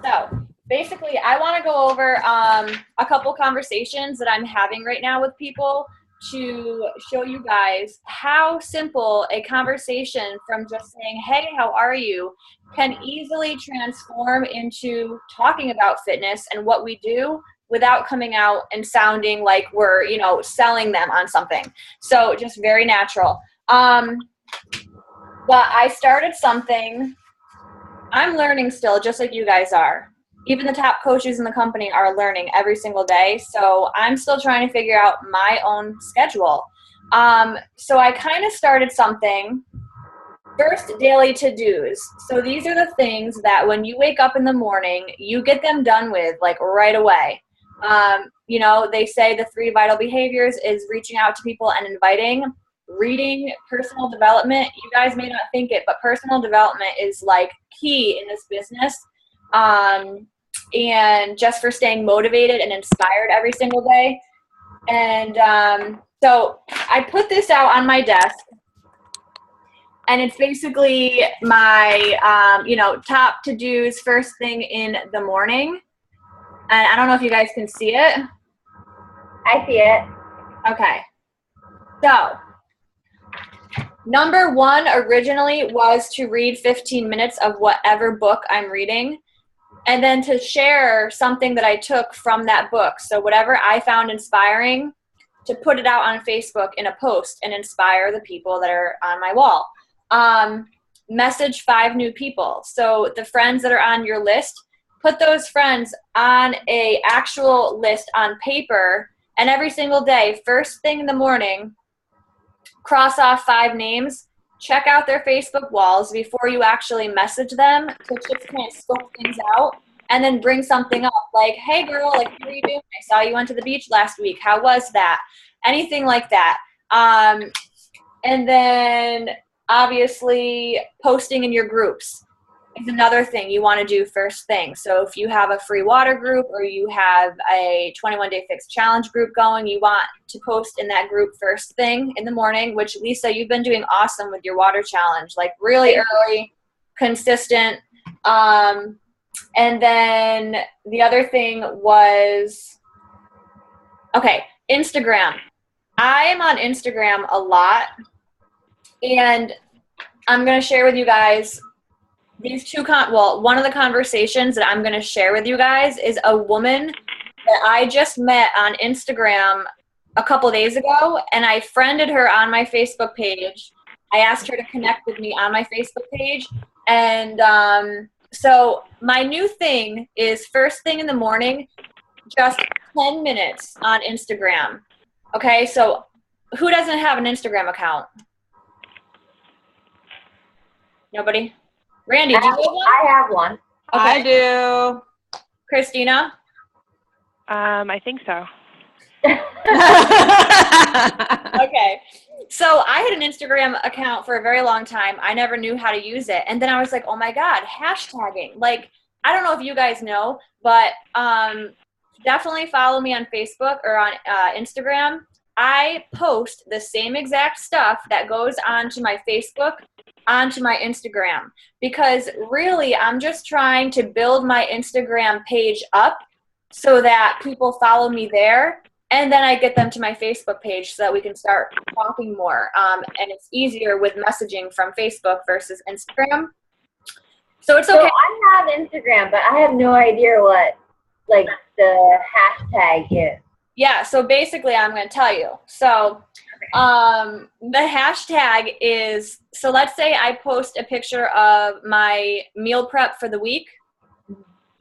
So basically, I want to go over a couple conversations that I'm having right now with people to show you guys how simple a conversation from just saying, hey, how are you, can easily transform into talking about fitness and what we do without coming out and sounding like we're, selling them on something. So just very natural. But I started something. I'm learning still, just like you guys are. Even the top coaches in the company are learning every single day. So I'm still trying to figure out my own schedule. So I kind of started something. First, daily to-dos. So these are the things that when you wake up in the morning, you get them done with like right away. They say the 3 vital behaviors is reaching out to people and inviting, reading, personal development. You guys may not think it, but personal development is like key in this business. And just for staying motivated and inspired every single day. And so I put this out on my desk, and it's basically my, top to-dos first thing in the morning. And I don't know if you guys can see it. I see it. Okay. So number 1 originally was to read 15 minutes of whatever book I'm reading, and then to share something that I took from that book. So whatever I found inspiring, to put it out on Facebook in a post and inspire the people that are on my wall. Message 5 new people. So the friends that are on your list, put those friends on a actual list on paper, and every single day, first thing in the morning, cross off 5 names, check out their Facebook walls before you actually message them to just kind of scope things out, and then bring something up like, hey girl, like, what are you doing? I saw you went to the beach last week. How was that? Anything like that. And then obviously posting in your groups is another thing you want to do first thing. So if you have a free water group or you have a 21-day fix challenge group going, you want to post in that group first thing in the morning, which Lisa, you've been doing awesome with your water challenge, like really early, consistent. And then the other thing was, okay, Instagram. I am on Instagram a lot, and I'm going to share with you guys these one of the conversations that I'm going to share with you guys is a woman that I just met on Instagram a couple days ago, and I friended her on my Facebook page. I asked her to connect with me on my Facebook page, and so my new thing is first thing in the morning, just 10 minutes on Instagram. Okay, so who doesn't have an Instagram account? Nobody? Randy, do you have one? I have one. Okay. I do. Christina? I think so. Okay. So I had an Instagram account for a very long time. I never knew how to use it. And then I was like, oh my God, hashtagging. Like, I don't know if you guys know, but definitely follow me on Facebook or on Instagram. I post the same exact stuff that goes onto my Facebook onto my Instagram, because really I'm just trying to build my Instagram page up so that people follow me there, and then I get them to my Facebook page so that we can start talking more. And it's easier with messaging from Facebook versus Instagram. So it's okay. So I have Instagram, but I have no idea what like the hashtag is. Yeah, so basically I'm going to tell you. So the hashtag is, so let's say I post a picture of my meal prep for the week.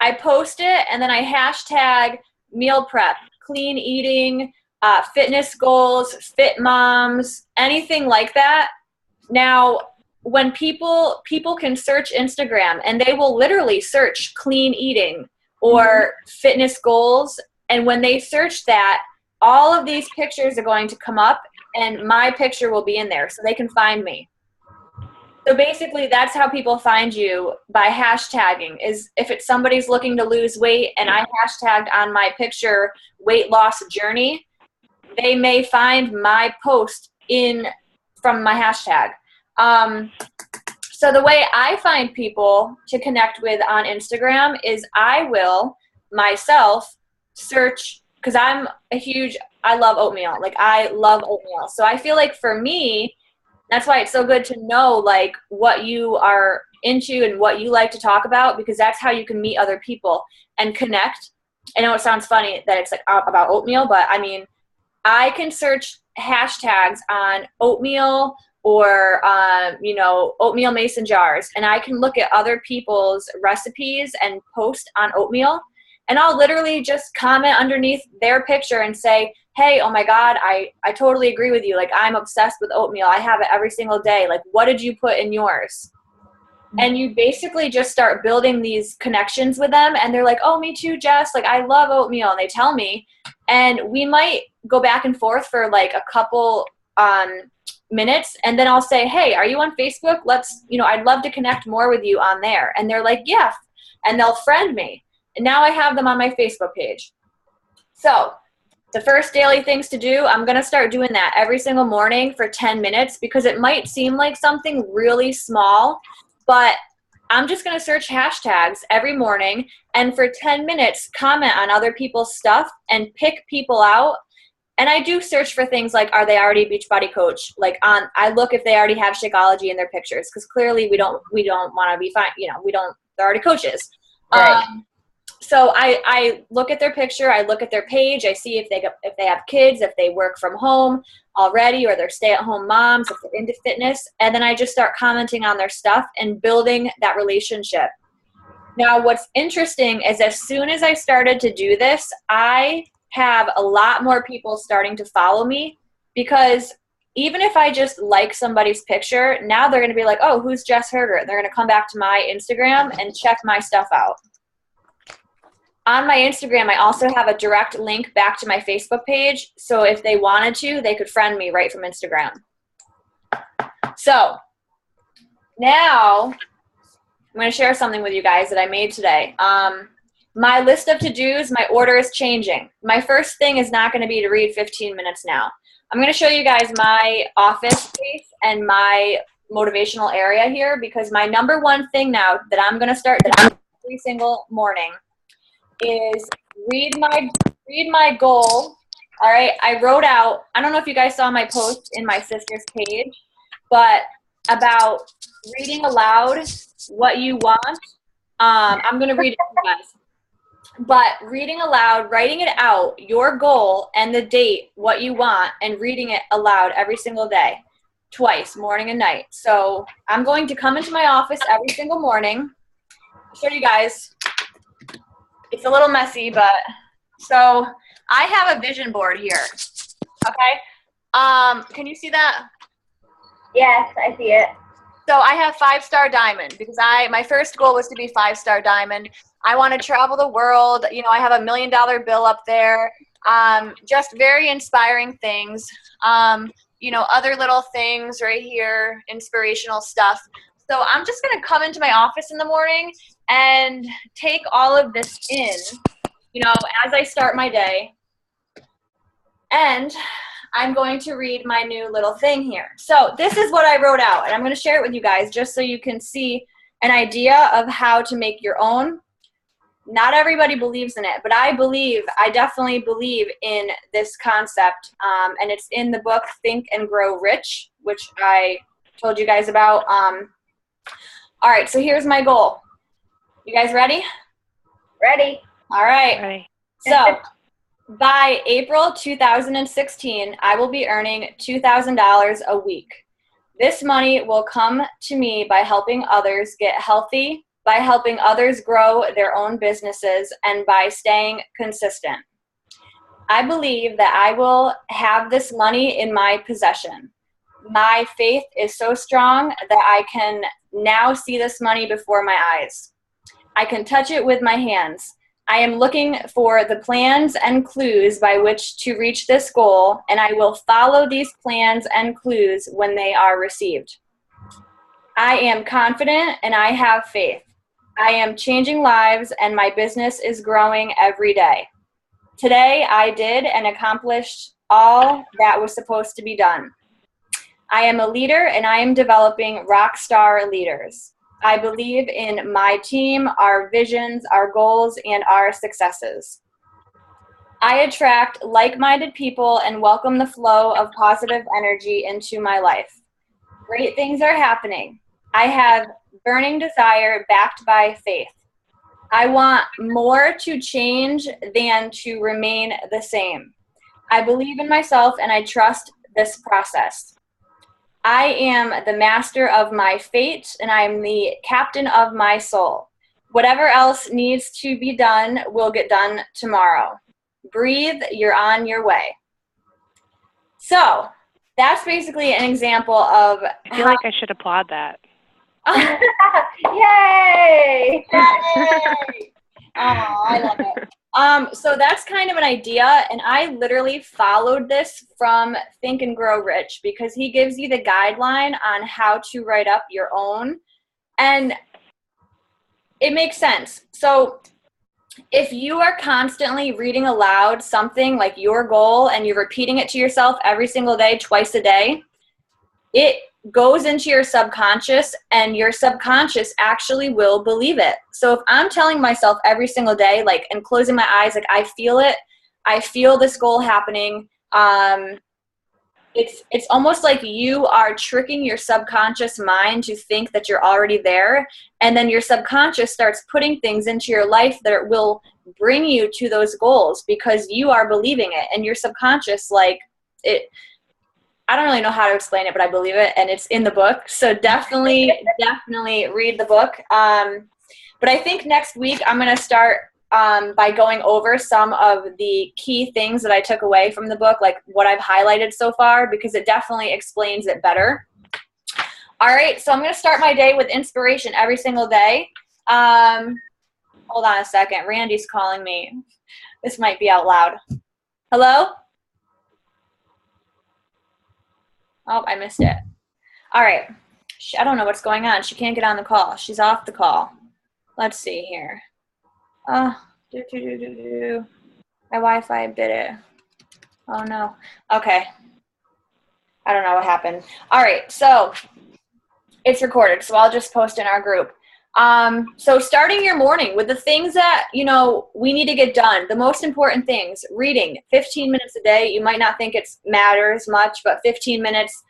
I post it, and then I hashtag meal prep, clean eating, fitness goals, fit moms, anything like that. Now, when people can search Instagram, and they will literally search clean eating or fitness goals, and when they search that, all of these pictures are going to come up, and my picture will be in there so they can find me. So basically that's how people find you, by hashtagging. Is if it's somebody's looking to lose weight and I hashtagged on my picture weight loss journey, they may find my post from my hashtag. So the way I find people to connect with on Instagram is I will myself search, because I love oatmeal. Like, I love oatmeal. So I feel like for me, that's why it's so good to know like what you are into and what you like to talk about, because that's how you can meet other people and connect. I know it sounds funny that it's like about oatmeal, but I mean, I can search hashtags on oatmeal or, oatmeal mason jars, and I can look at other people's recipes and post on oatmeal, and I'll literally just comment underneath their picture and say, hey, oh my God, I totally agree with you. Like, I'm obsessed with oatmeal. I have it every single day. Like, what did you put in yours? And you basically just start building these connections with them, and they're like, oh, me too, Jess. Like, I love oatmeal. And they tell me, and we might go back and forth for like a couple minutes, and then I'll say, hey, are you on Facebook? I'd love to connect more with you on there. And they're like, yeah. And they'll friend me. And now I have them on my Facebook page. So the first daily things to do, I'm going to start doing that every single morning for 10 minutes, because it might seem like something really small, but I'm just going to search hashtags every morning, and for 10 minutes comment on other people's stuff and pick people out. And I do search for things like, are they already a Beachbody coach? Like, I look if they already have Shakeology in their pictures, because clearly we don't want to be fine. They're already coaches. Right. So I look at their picture, I look at their page, I see if they have kids, if they work from home already, or they're stay-at-home moms, if they're into fitness, and then I just start commenting on their stuff and building that relationship. Now, what's interesting is as soon as I started to do this, I have a lot more people starting to follow me, because even if I just like somebody's picture, now they're going to be like, oh, who's Jess Herger? They're going to come back to my Instagram and check my stuff out. On my Instagram, I also have a direct link back to my Facebook page. So if they wanted to, they could friend me right from Instagram. So now I'm going to share something with you guys that I made today. My list of to-dos, my order is changing. My first thing is not going to be to read 15 minutes now. I'm going to show you guys my office space and my motivational area here, because my number one thing now that I'm going to start doing every single morning is read my goal. All right, I wrote out, I don't know if you guys saw my post in my sister's page, but about reading aloud what you want. I'm going to read it to you guys. But reading aloud, writing it out, your goal and the date, what you want, and reading it aloud every single day, twice, morning and night. So I'm going to come into my office every single morning. I'll show you guys. It's a little messy, but so I have a vision board here. Okay. Can you see that? Yes, I see it. So I have 5-star diamond, because my first goal was to be 5-star diamond. I want to travel the world. I have $1 million bill up there. Just very inspiring things. Other little things right here, inspirational stuff. So I'm just going to come into my office in the morning and take all of this in, as I start my day. And I'm going to read my new little thing here. So this is what I wrote out, and I'm going to share it with you guys just so you can see an idea of how to make your own. Not everybody believes in it, but I definitely believe in this concept, and it's in the book Think and Grow Rich, which I told you guys about. All right, so here's my goal. You guys ready? Ready. All right. Ready. So by April 2016, I will be earning $2,000 a week. This money will come to me by helping others get healthy, by helping others grow their own businesses, and by staying consistent. I believe that I will have this money in my possession. My faith is so strong that I can now see this money before my eyes. I can touch it with my hands. I am looking for the plans and clues by which to reach this goal, and I will follow these plans and clues when they are received. I am confident and I have faith. I am changing lives, and my business is growing every day. Today I did and accomplished all that was supposed to be done. I am a leader and I am developing rock star leaders. I believe in my team, our visions, our goals, and our successes. I attract like-minded people and welcome the flow of positive energy into my life. Great things are happening. I have burning desire backed by faith. I want more to change than to remain the same. I believe in myself and I trust this process. I am the master of my fate and I am the captain of my soul. Whatever else needs to be done will get done tomorrow. Breathe, you're on your way. So that's basically an example of I feel like I should applaud that. Yay! Yay! Oh, I love it. So that's kind of an idea, and I literally followed this from Think and Grow Rich because he gives you the guideline on how to write up your own, and it makes sense. So if you are constantly reading aloud something like your goal and you're repeating it to yourself every single day, twice a day, it goes into your subconscious and your subconscious actually will believe it. So if I'm telling myself every single day, like, and closing my eyes, like, I feel it, I feel this goal happening, it's almost like you are tricking your subconscious mind to think that you're already there, and then your subconscious starts putting things into your life that will bring you to those goals because you are believing it, and your subconscious, like, it, I don't really know how to explain it, but I believe it, and it's in the book, so definitely read the book. But I think next week I'm going to start by going over some of the key things that I took away from the book, like what I've highlighted so far, because it definitely explains it better. All right, so I'm going to start my day with inspiration every single day. Hold on a second. Randy's calling me. This might be out loud. Hello? Oh, I missed it. All right. I don't know what's going on. She can't get on the call. She's off the call. Let's see here. My Wi-Fi did it. Oh, no. Okay. I don't know what happened. All right. So it's recorded, so I'll just post in our group. So starting your morning with the things that, you know, we need to get done, the most important things, reading 15 minutes a day. You might not think it matters much, but 15 minutes,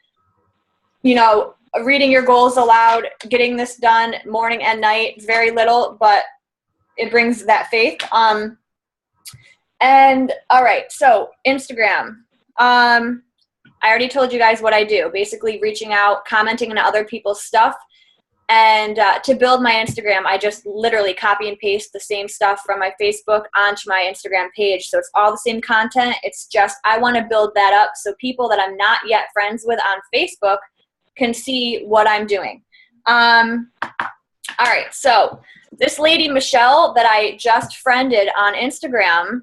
you know, reading your goals aloud, getting this done morning and night, very little, but it brings that faith. And all right, so Instagram. I already told you guys what I do, basically reaching out, commenting on other people's stuff. And to build my Instagram, I just literally copy and paste the same stuff from my Facebook onto my Instagram page. So it's all the same content. It's just I want to build that up so people that I'm not yet friends with on Facebook can see what I'm doing. All right, so this lady, Michelle, that I just friended on Instagram,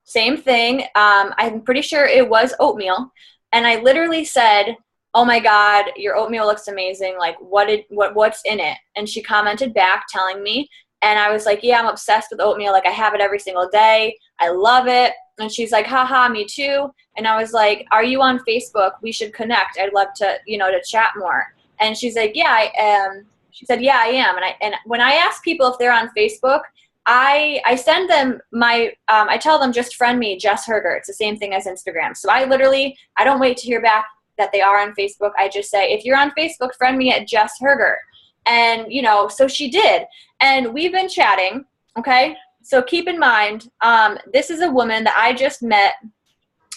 same thing. I'm pretty sure it was oatmeal. And I literally said, oh my God, your oatmeal looks amazing. Like, what's in it? And she commented back telling me, and I was like, yeah, I'm obsessed with oatmeal. Like, I have it every single day. I love it. And she's like, haha, me too. And I was like, are you on Facebook? We should connect. I'd love to, you know, to chat more. And she's like, yeah, I am. She said, yeah, I am. And when I ask people if they're on Facebook, I send them my, I tell them just friend me, Jess Herger. It's the same thing as Instagram. So I don't wait to hear back that they are on Facebook. I just say, if you're on Facebook, friend me at Jess Herger. And, you know, so she did. And we've been chatting, okay? So keep in mind, this is a woman that I just met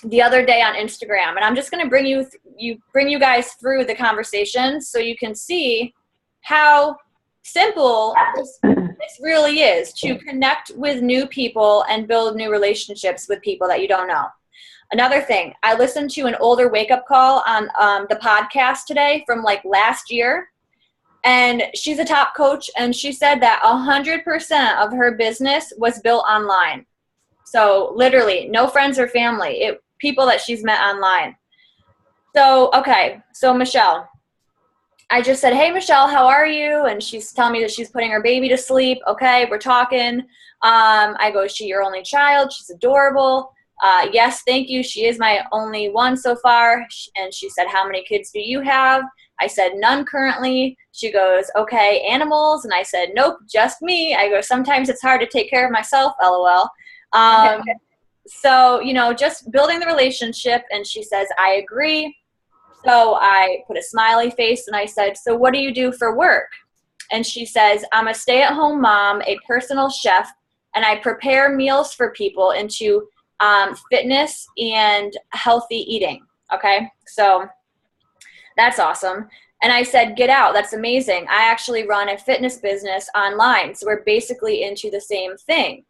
the other day on Instagram. And I'm just going to bring you guys through the conversation so you can see how simple this really is to connect with new people and build new relationships with people that you don't know. Another thing, I listened to an older wake-up call on the podcast today from like last year, and she's a top coach, and she said that 100% of her business was built online. So literally, no friends or family, people that she's met online. So, okay, so Michelle, I just said, hey, Michelle, how are you? And she's telling me that she's putting her baby to sleep. Okay, we're talking. I go, is she your only child? She's adorable. Yes, thank you. She is my only one so far. And she said, how many kids do you have? I said, none currently. She goes, okay, animals? And I said, nope, just me. I go, sometimes it's hard to take care of myself, LOL. So, just building the relationship. And she says, I agree. So I put a smiley face and I said, so what do you do for work? And she says, I'm a stay-at-home mom, a personal chef, and I prepare meals for people into fitness and healthy eating. Okay, so that's awesome. And I said, get out. That's amazing. I actually run a fitness business online, so we're basically into the same thing.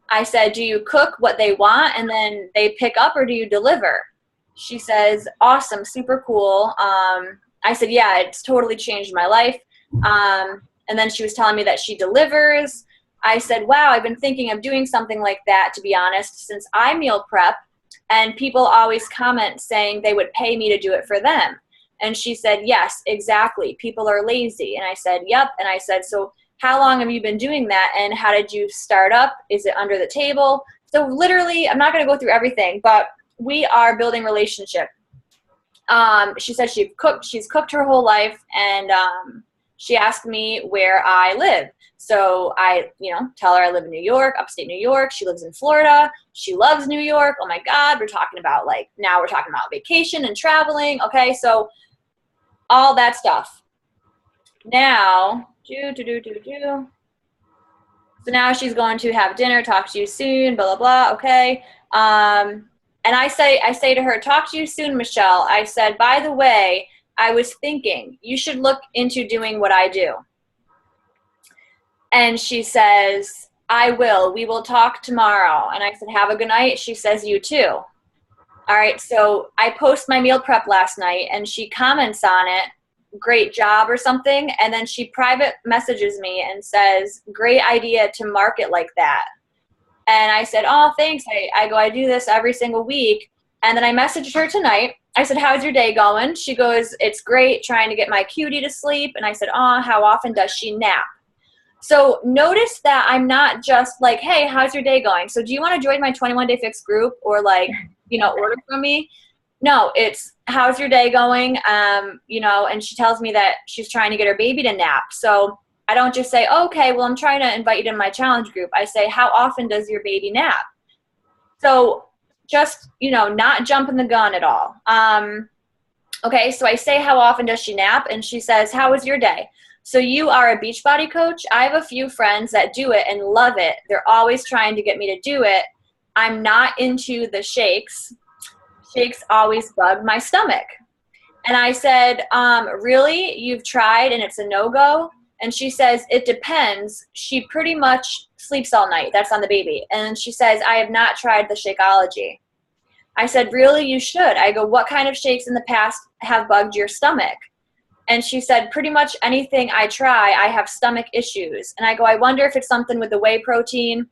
I said, do you cook what they want and then they pick up, or do you deliver? She says, awesome, super cool. I said, yeah, it's totally changed my life. And then she was telling me that she delivers. I said, wow, I've been thinking of doing something like that, to be honest, since I meal prep, and people always comment saying they would pay me to do it for them. And she said, yes, exactly. People are lazy. And I said, yep. And I said, so how long have you been doing that? And how did you start up? Is it under the table? So literally, I'm not going to go through everything, but we are building relationship. She said she's cooked her whole life, and she asked me where I live. So I, tell her I live in New York, upstate New York. She lives in Florida. She loves New York. Oh my God, now we're talking about vacation and traveling. Okay, so all that stuff. Now, so now she's going to have dinner, talk to you soon, blah, blah, blah. Okay. And I say to her, talk to you soon, Michelle. I said, by the way, I was thinking you should look into doing what I do. And she says, I will. We will talk tomorrow. And I said, have a good night. She says, you too. All right. So I post my meal prep last night, and she comments on it, great job or something. And then she private messages me and says, great idea to market like that. And I said, oh, thanks. I do this every single week. And then I messaged her tonight. I said, how's your day going? She goes, it's great, trying to get my cutie to sleep. And I said, oh, how often does she nap? So notice that I'm not just like, hey, how's your day going? So do you want to join my 21-day fix group, or order from me? No, it's how's your day going? And she tells me that she's trying to get her baby to nap. So I don't just say, okay, well, I'm trying to invite you to my challenge group. I say, how often does your baby nap? So just, not jumping the gun at all. Okay, so I say, how often does she nap? And she says, how was your day? So you are a Beachbody coach? I have a few friends that do it and love it. They're always trying to get me to do it. I'm not into the shakes. Shakes always bug my stomach. And I said, really? You've tried and it's a no-go? And she says, it depends. She pretty much sleeps all night. That's on the baby. And she says, I have not tried the Shakeology. I said, really? You should. I go, what kind of shakes in the past have bugged your stomach? And she said, pretty much anything I try, I have stomach issues. And I go, I wonder if it's something with the whey protein.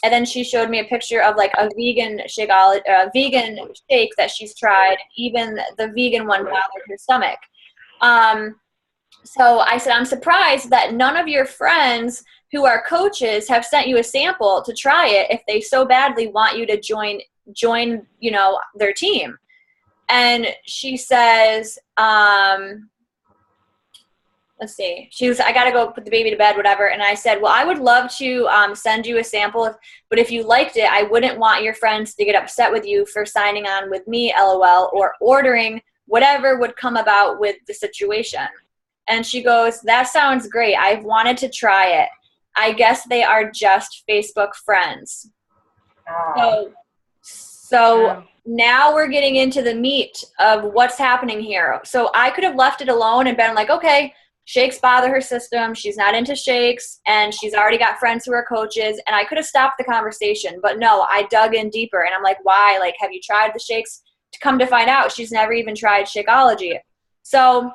And then she showed me a picture of like a vegan shake that she's tried. Even the vegan one bothered her stomach. So I said, I'm surprised that none of your friends who are coaches have sent you a sample to try it if they so badly want you to join, their team. And she says, let's see. She was, I got to go put the baby to bed, whatever. And I said, well, I would love to send you a sample, but if you liked it, I wouldn't want your friends to get upset with you for signing on with me, LOL, or ordering whatever would come about with the situation. And she goes, that sounds great. I've wanted to try it. I guess they are just Facebook friends. So now we're getting into the meat of what's happening here. So I could have left it alone and been like, okay, shakes bother her system. She's not into shakes, and she's already got friends who are coaches, and I could have stopped the conversation. But no, I dug in deeper, and I'm like, why? Like, have you tried the shakes? To come to find out, she's never even tried Shakeology. So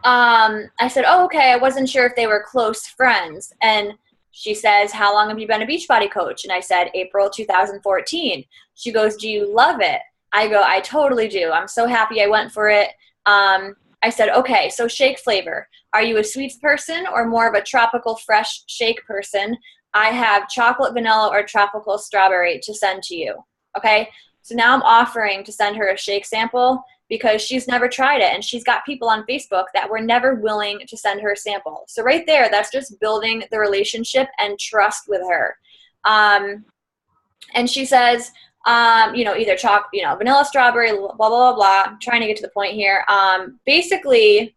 I said, oh, okay, I wasn't sure if they were close friends. And she says, how long have you been a Beachbody coach? And I said, April 2014. She goes, do you love it? I go, I totally do. I'm so happy I went for it. I said, okay, so shake flavor. Are you a sweets person or more of a tropical fresh shake person? I have chocolate vanilla or tropical strawberry to send to you. Okay. So now I'm offering to send her a shake sample because she's never tried it, and she's got people on Facebook that were never willing to send her a sample. So right there, that's just building the relationship and trust with her. And she says, either vanilla, strawberry, blah, blah, blah, blah. I'm trying to get to the point here. Basically,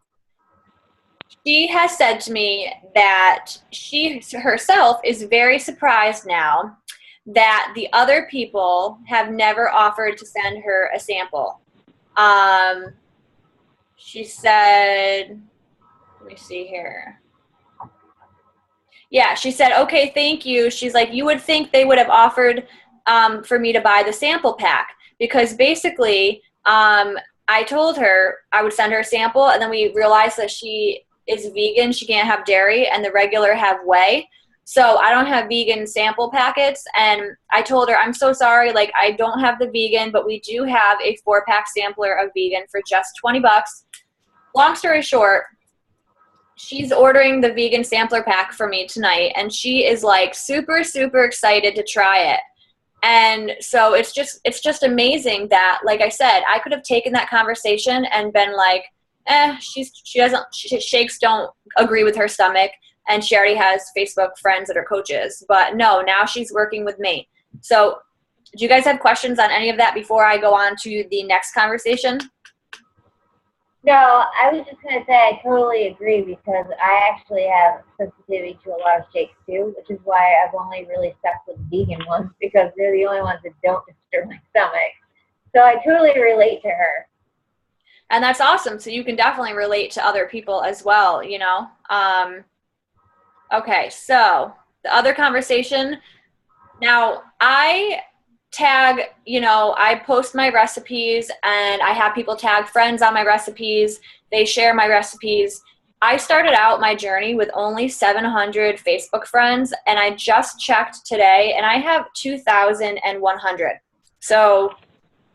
she has said to me that she herself is very surprised now that the other people have never offered to send her a sample. She said, let me see here. Yeah, she said, okay, thank you. She's like, you would think they would have offered for me to buy the sample pack, because basically I told her I would send her a sample, and then we realized that she is vegan. She can't have dairy, and the regular have whey. So I don't have vegan sample packets, and I told her, I'm so sorry, like I don't have the vegan, but we do have a 4-pack sampler of vegan for just $20. Long story short, she's ordering the vegan sampler pack for me tonight, and she is like super, super excited to try it. And so it's just amazing that, like I said, I could have taken that conversation and been like, shakes don't agree with her stomach, and she already has Facebook friends that are coaches. But no, now she's working with me. So do you guys have questions on any of that before I go on to the next conversation? No, I was just going to say I totally agree, because I actually have sensitivity to a lot of shakes too, which is why I've only really stuck with vegan ones, because they're the only ones that don't disturb my stomach. So I totally relate to her. And that's awesome. So you can definitely relate to other people as well, Okay, so the other conversation. Now, I tag, I post my recipes, and I have people tag friends on my recipes. They share my recipes. I started out my journey with only 700 Facebook friends, and I just checked today, and I have 2,100. So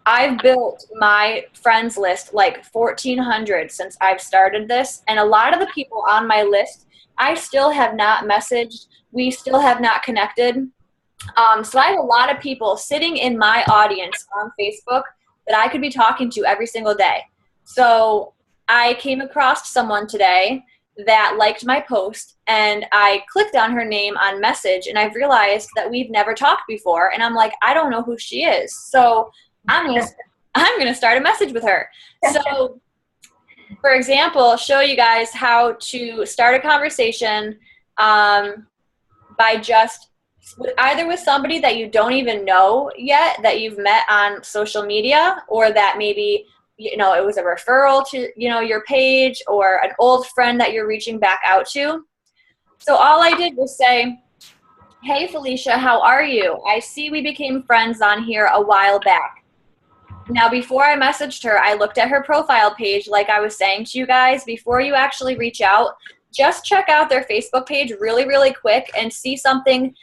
I've built my friends list like 1,400 since I've started this, and a lot of the people on my list I still have not messaged. We still have not connected. So I have a lot of people sitting in my audience on Facebook that I could be talking to every single day. So I came across someone today that liked my post, and I clicked on her name on message, and I've realized that we've never talked before, and I'm like, I don't know who she is. So I'm gonna start a message with her. So for example, show you guys how to start a conversation by just either with somebody that you don't even know yet, that you've met on social media, or that maybe it was a referral to your page, or an old friend that you're reaching back out to. So all I did was say, hey Felicia, how are you? I see we became friends on here a while back. Now, before I messaged her, I looked at her profile page, like I was saying to you guys. Before you actually reach out, just check out their Facebook page really, really quick and see something,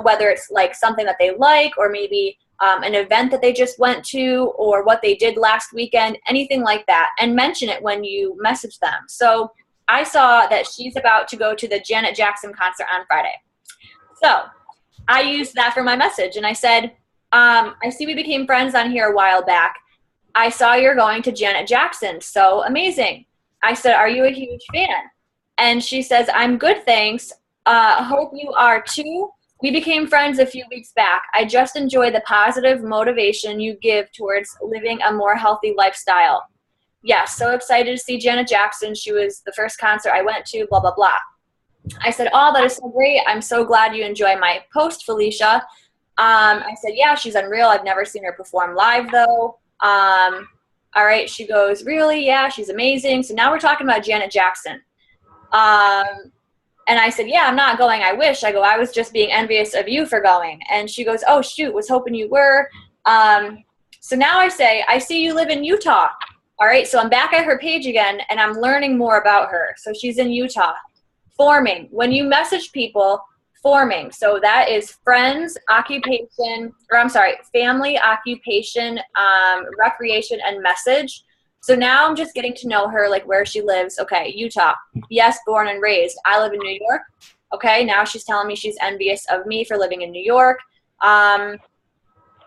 whether it's like something that they like, or maybe an event that they just went to, or what they did last weekend, anything like that, and mention it when you message them. So I saw that she's about to go to the Janet Jackson concert on Friday. So I used that for my message, and I said, I see we became friends on here a while back. I saw you're going to Janet Jackson. So amazing. I said, are you a huge fan? And she says, I'm good, thanks. Hope you are too. We became friends a few weeks back. I just enjoy the positive motivation you give towards living a more healthy lifestyle. Yes, so excited to see Janet Jackson. She was the first concert I went to, blah, blah, blah. I said, oh, that is so great. I'm so glad you enjoy my post, Felicia. I said, yeah, she's unreal. I've never seen her perform live, though. All right. She goes, really? Yeah, she's amazing. So now we're talking about Janet Jackson. And I said, yeah, I'm not going. I wish. I was just being envious of you for going. And she goes, oh, shoot, was hoping you were. So now I say, I see you live in Utah. All right. So I'm back at her page again, and I'm learning more about her. So she's in Utah. Forming. When you message people, forming. So that is friends, occupation, family, occupation, recreation, and message. So now I'm just getting to know her, like where she lives. Okay, Utah. Yes, born and raised. I live in New York. Okay, now she's telling me she's envious of me for living in New York.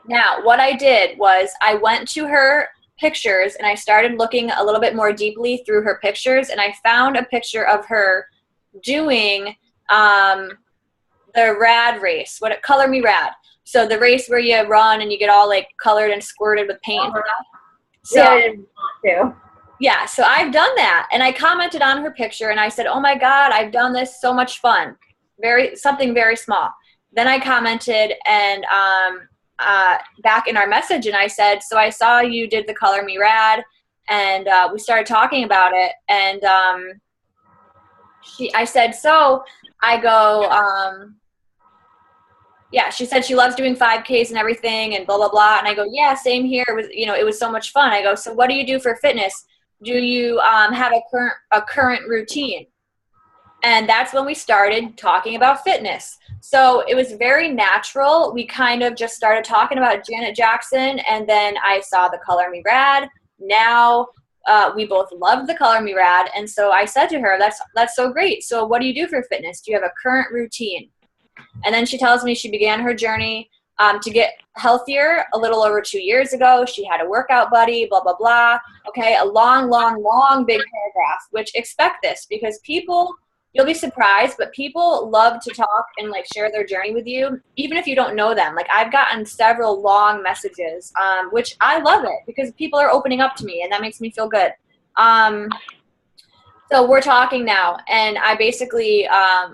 Now, what I did was I went to her pictures and I started looking a little bit more deeply through her pictures, and I found a picture of her doing the rad race. Color Me Rad. So the race where you run and you get all like colored and squirted with paint and stuff. So, yeah, I didn't want to. Yeah, so I've done that, and I commented on her picture, and I said, "Oh my God, I've done this, so much fun." Something very small. Then I commented and back in our message, and I said, "So I saw you did the Color Me Rad," and we started talking about it, and I said, "So I go." Yeah, she said she loves doing 5Ks and everything and blah, blah, blah. And I go, yeah, same here. It was so much fun. I go, so what do you do for fitness? Do you have a current routine? And that's when we started talking about fitness. So it was very natural. We kind of just started talking about Janet Jackson, and then I saw the Color Me Rad. Now we both loved the Color Me Rad. And so I said to her, that's so great. So what do you do for fitness? Do you have a current routine? And then she tells me she began her journey to get healthier a little over 2 years ago. She had a workout buddy, blah, blah, blah. Okay, a long, long, long big paragraph, which expect this because you'll be surprised, but people love to talk and like share their journey with you, even if you don't know them. Like I've gotten several long messages, which I love it because people are opening up to me and that makes me feel good. So we're talking now, and I basically,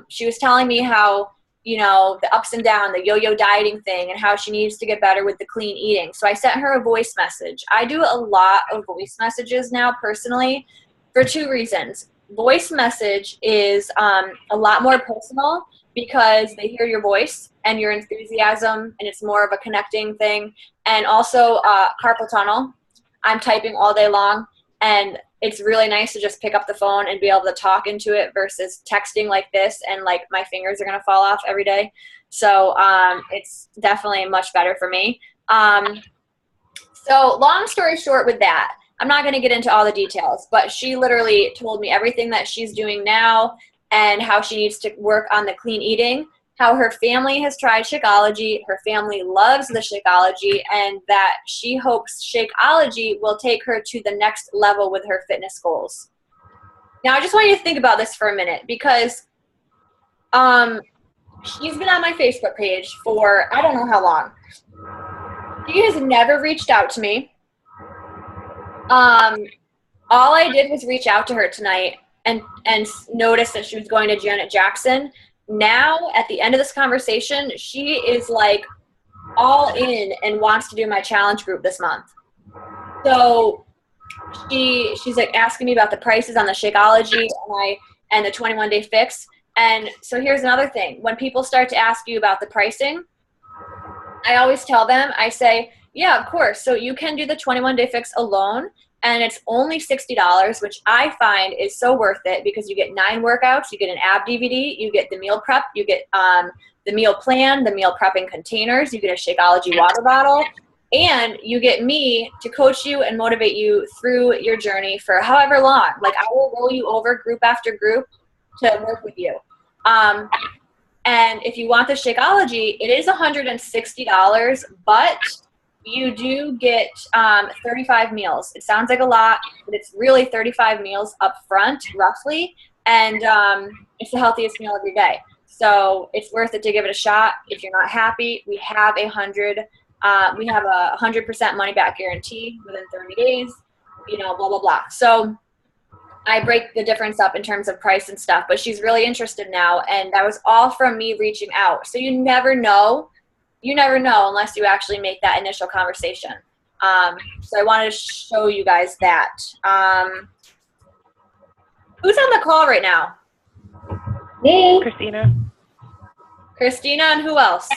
she was telling me how, the ups and downs, the yo-yo dieting thing, and how she needs to get better with the clean eating. So I sent her a voice message. I do a lot of voice messages now personally for 2 reasons. Voice message is a lot more personal because they hear your voice and your enthusiasm, and it's more of a connecting thing. And also carpal tunnel. I'm typing all day long, and it's really nice to just pick up the phone and be able to talk into it versus texting like this, and like my fingers are going to fall off every day. So it's definitely much better for me. So long story short with that, I'm not going to get into all the details, but she literally told me everything that she's doing now and how she needs to work on the clean eating, how her family has tried Shakeology, her family loves the Shakeology, and that she hopes Shakeology will take her to the next level with her fitness goals. Now, I just want you to think about this for a minute because she's been on my Facebook page for I don't know how long. She has never reached out to me. All I did was reach out to her tonight and notice that she was going to Janet Jackson. Now, at the end of this conversation, she is like all in and wants to do my challenge group this month. So she's like asking me about the prices on the Shakeology and the 21-day fix. And so here's another thing. When people start to ask you about the pricing, I always tell them, I say, yeah, of course. So you can do the 21-day fix alone, and it's only $60, which I find is so worth it because you get 9 workouts, you get an ab DVD, you get the meal prep, you get the meal plan, the meal prepping containers, you get a Shakeology water bottle, and you get me to coach you and motivate you through your journey for however long. Like I will roll you over group after group to work with you. And if you want the Shakeology, it is $160, but you do get 35 meals. It sounds like a lot, but it's really 35 meals up front, roughly, and it's the healthiest meal of your day. So it's worth it to give it a shot. If you're not happy, we have a 100% money back guarantee within 30 days. Blah blah blah. So I break the difference up in terms of price and stuff, but she's really interested now, and that was all from me reaching out. So you never know unless you actually make that initial conversation. So I wanted to show you guys that. Who's on the call right now? Me. Christina, and who else?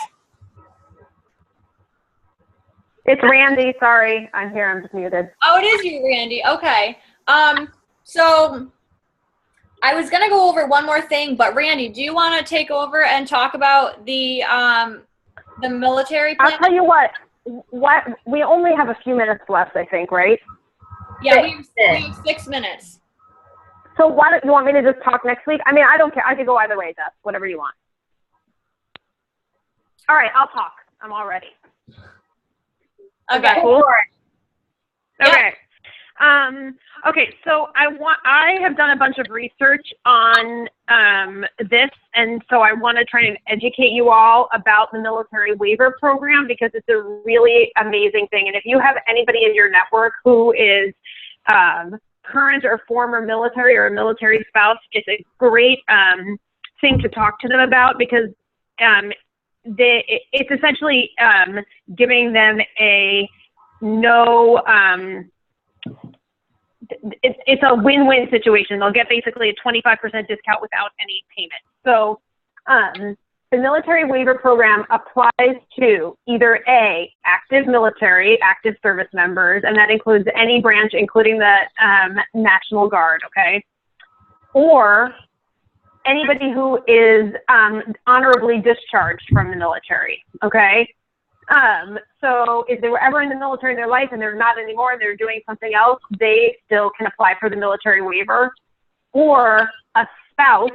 It's Randy. Sorry, I'm here. I'm just muted. Oh, it is you, Randy. Okay. So I was going to go over one more thing, but Randy, do you want to take over and talk about the military plan? I'll tell you what, we only have a few minutes left, I think, right? Yeah, we have 6 minutes. So why don't you want me to just talk next week? I mean, I don't care. I could go either way, Jess. Whatever you want. All right, I'll talk. I'm all ready. Is that Okay. cool? Yeah. Okay. Okay, so I have done a bunch of research on this, and so I want to try and educate you all about the military waiver program because it's a really amazing thing. And if you have anybody in your network who is current or former military or a military spouse, it's a great thing to talk to them about because it's essentially giving them a no. It's a win-win situation. They'll get basically a 25% discount without any payment. So the military waiver program applies to either A, active military, active service members, and that includes any branch, including the National Guard, okay? Or anybody who is honorably discharged from the military, okay? So if they were ever in the military in their life and they're not anymore and they're doing something else, they still can apply for the military waiver, or a spouse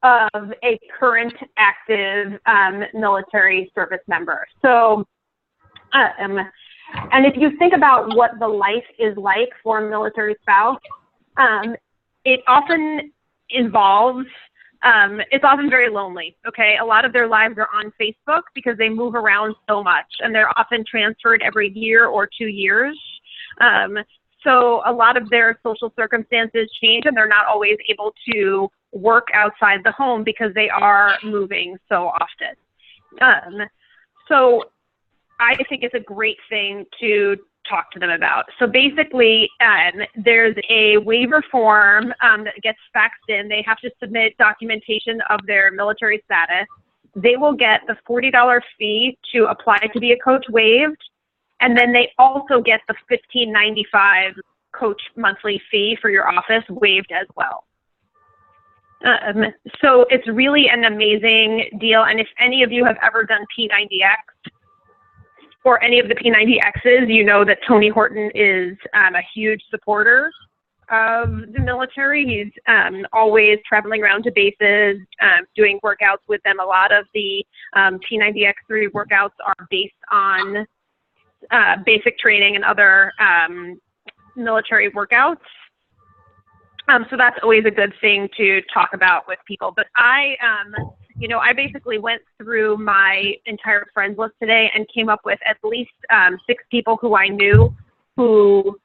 of a current active military service member. So, and if you think about what the life is like for a military spouse, it often involves it's often very lonely, okay? A lot of their lives are on Facebook because they move around so much, and they're often transferred every year or 2 years. So a lot of their social circumstances change, and they're not always able to work outside the home because they are moving so often. So I think it's a great thing to talk to them about. So basically, there's a waiver form that gets faxed in. They have to submit documentation of their military status. They will get the $40 fee to apply to be a coach waived, and then they also get the $15.95 coach monthly fee for your office waived as well. So it's really an amazing deal, and if any of you have ever done P90X, or any of the P90Xs, you know that Tony Horton is a huge supporter of the military. He's always traveling around to bases, doing workouts with them. A lot of the P90X3 workouts are based on basic training and other military workouts. So that's always a good thing to talk about with people. But I basically went through my entire friends list today and came up with at least 6 people who I knew who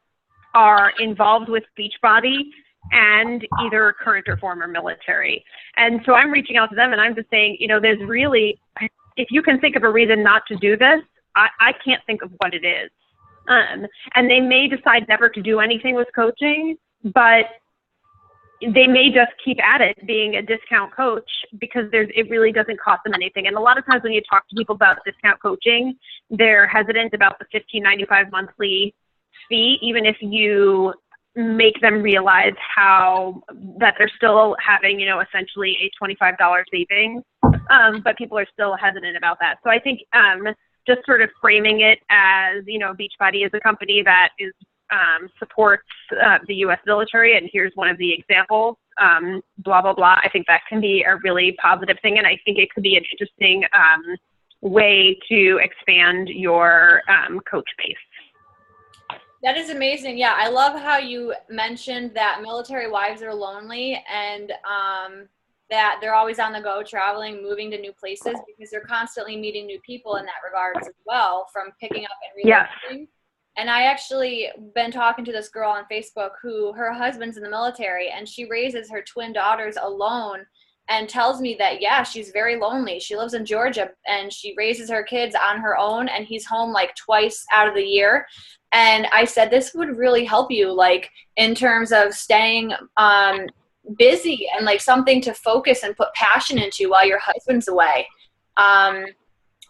are involved with Beachbody and either current or former military. And so I'm reaching out to them and I'm just saying, there's really, if you can think of a reason not to do this, I can't think of what it is. And they may decide never to do anything with coaching, but they may just keep at it being a discount coach because it really doesn't cost them anything. And a lot of times when you talk to people about discount coaching, they're hesitant about the $15.95 monthly fee, even if you make them realize that they're still having, essentially a $25 savings. But people are still hesitant about that. So I think just sort of framing it as, Beachbody is a company that is supports the U.S. military, and here's one of the examples, blah, blah, blah. I think that can be a really positive thing, and I think it could be an interesting way to expand your coach base. That is amazing. Yeah, I love how you mentioned that military wives are lonely and that they're always on the go, traveling, moving to new places because they're constantly meeting new people in that regards as well, from picking up and relocating. Yes. And I actually been talking to this girl on Facebook who her husband's in the military and she raises her twin daughters alone and tells me that, yeah, she's very lonely. She lives in Georgia and she raises her kids on her own and he's home like twice out of the year. And I said, this would really help you, like in terms of staying busy and like something to focus and put passion into while your husband's away.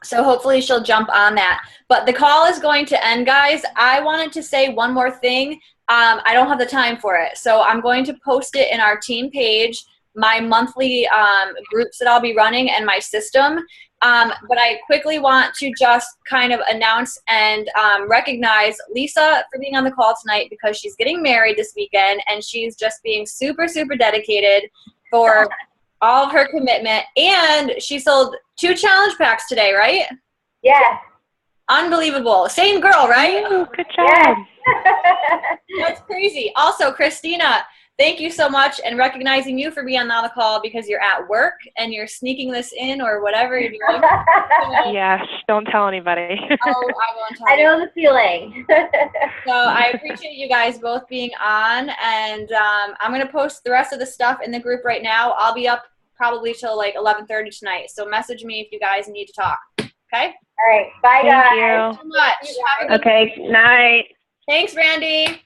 So hopefully she'll jump on that. But the call is going to end, guys. I wanted to say one more thing. I don't have the time for it. So I'm going to post it in our team page, my monthly groups that I'll be running and my system. But I quickly want to just kind of announce and recognize Lisa for being on the call tonight because she's getting married this weekend and she's just being super, super dedicated for all of her commitment. And she sold 2 challenge packs today, right? Yes. Unbelievable. Same girl, right? Ooh, good job. Yes. That's crazy. Also, Christina, thank you so much, and recognizing you for being on the call because you're at work and you're sneaking this in or whatever you're doing. So, Yes, don't tell anybody. oh, I won't tell I you. know the feeling. So I appreciate you guys both being on, and I'm going to post the rest of the stuff in the group right now. I'll be up probably till like 11:30 tonight, so message me if you guys need to talk. Okay? All right. Bye, Thank guys. you. Thank you so much. Have a good Okay, night. Thanks, Randy.